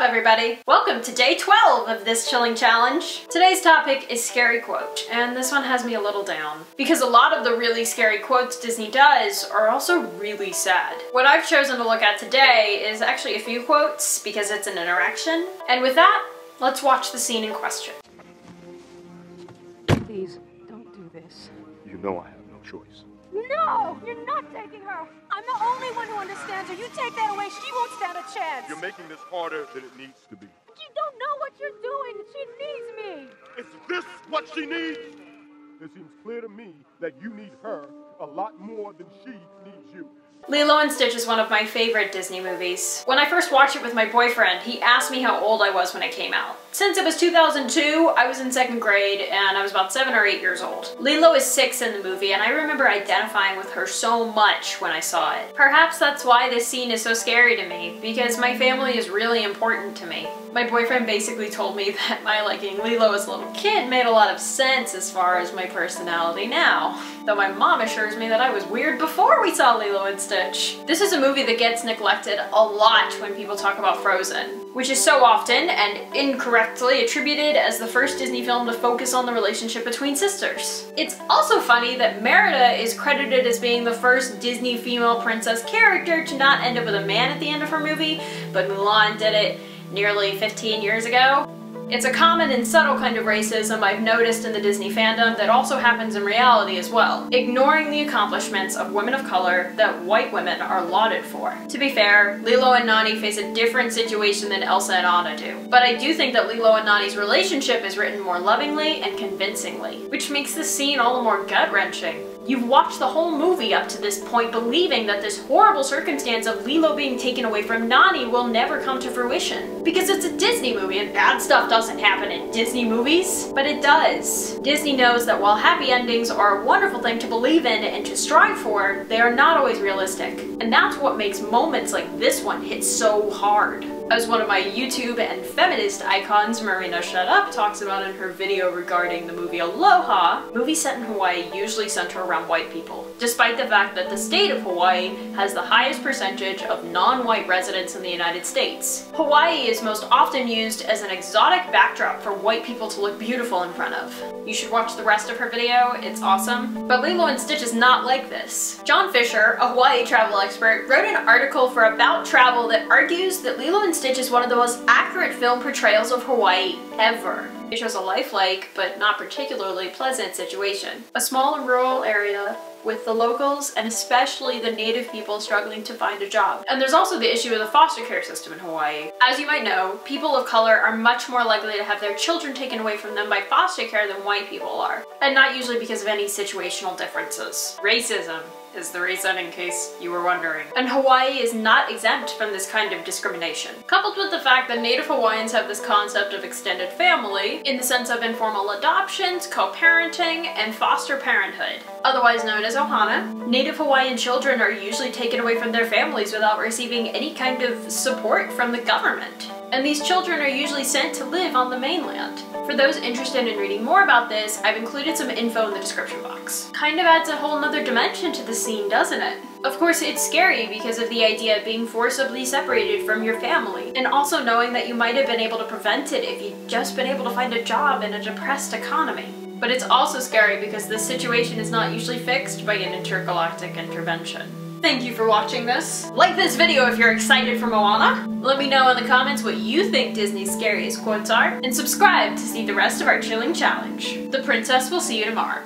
everybody? Welcome to day 12 of this chilling challenge. Today's topic is scary quote, and this one has me a little down because a lot of the really scary quotes Disney does are also really sad. What I've chosen to look at today is actually a few quotes because it's an interaction. And with that, let's watch the scene in question. Please, don't do this. You know I have no choice. No! You're not taking her! I'm the only one who understands her. You take that away, she won't stand a chance. You're making this harder than it needs to be. But you don't know what you're doing. She needs me. Is this what she needs? It seems clear to me that you need her a lot more than she needs you. Lilo and Stitch is one of my favorite Disney movies. When I first watched it with my boyfriend, he asked me how old I was when it came out. Since it was 2002, I was in 2nd grade and I was about 7 or 8 years old. Lilo is 6 in the movie and I remember identifying with her so much when I saw it. Perhaps that's why this scene is so scary to me, because my family is really important to me. My boyfriend basically told me that my liking Lilo as a little kid made a lot of sense as far as my personality now, though my mom assures me that I was weird before we saw Lilo and Stitch. This is a movie that gets neglected a lot when people talk about Frozen, which is so often and incorrectly attributed as the first Disney film to focus on the relationship between sisters. It's also funny that Merida is credited as being the first Disney female princess character to not end up with a man at the end of her movie, but Mulan did it nearly 15 years ago. It's a common and subtle kind of racism I've noticed in the Disney fandom that also happens in reality as well, ignoring the accomplishments of women of color that white women are lauded for. To be fair, Lilo and Nani face a different situation than Elsa and Anna do, but I do think that Lilo and Nani's relationship is written more lovingly and convincingly, which makes this scene all the more gut-wrenching. You've watched the whole movie up to this point believing that this horrible circumstance of Lilo being taken away from Nani will never come to fruition. Because it's a Disney movie and bad stuff doesn't happen in Disney movies, but it does. Disney knows that while happy endings are a wonderful thing to believe in and to strive for, they are not always realistic. And that's what makes moments like this one hit so hard. As one of my YouTube and feminist icons, Marina Shut Up, talks about in her video regarding the movie Aloha, movies set in Hawaii usually center around white people, despite the fact that the state of Hawaii has the highest percentage of non-white residents in the United States. Hawaii is most often used as an exotic backdrop for white people to look beautiful in front of. You should watch the rest of her video, it's awesome. But Lilo and Stitch is not like this. John Fisher, a Hawaii travel expert, wrote an article for About Travel that argues that Lilo and Stitch is one of the most accurate film portrayals of Hawaii ever. It shows a lifelike, but not particularly pleasant situation. A small and rural area with the locals and especially the native people struggling to find a job. And there's also the issue of the foster care system in Hawaii. As you might know, people of color are much more likely to have their children taken away from them by foster care than white people are. And not usually because of any situational differences. Racism is the reason, in case you were wondering. And Hawaii is not exempt from this kind of discrimination. Coupled with the fact that Native Hawaiians have this concept of extended family, in the sense of informal adoptions, co-parenting, and foster parenthood, otherwise known as ohana, Native Hawaiian children are usually taken away from their families without receiving any kind of support from the government. And these children are usually sent to live on the mainland. For those interested in reading more about this, I've included some info in the description box. Kind of adds a whole nother dimension to the scene, doesn't it? Of course, it's scary because of the idea of being forcibly separated from your family, and also knowing that you might have been able to prevent it if you'd just been able to find a job in a depressed economy. But it's also scary because this situation is not usually fixed by an intergalactic intervention. Thank you for watching this. Like this video if you're excited for Moana. Let me know in the comments what you think Disney's scariest quotes are. And subscribe to see the rest of our chilling challenge. The princess will see you tomorrow.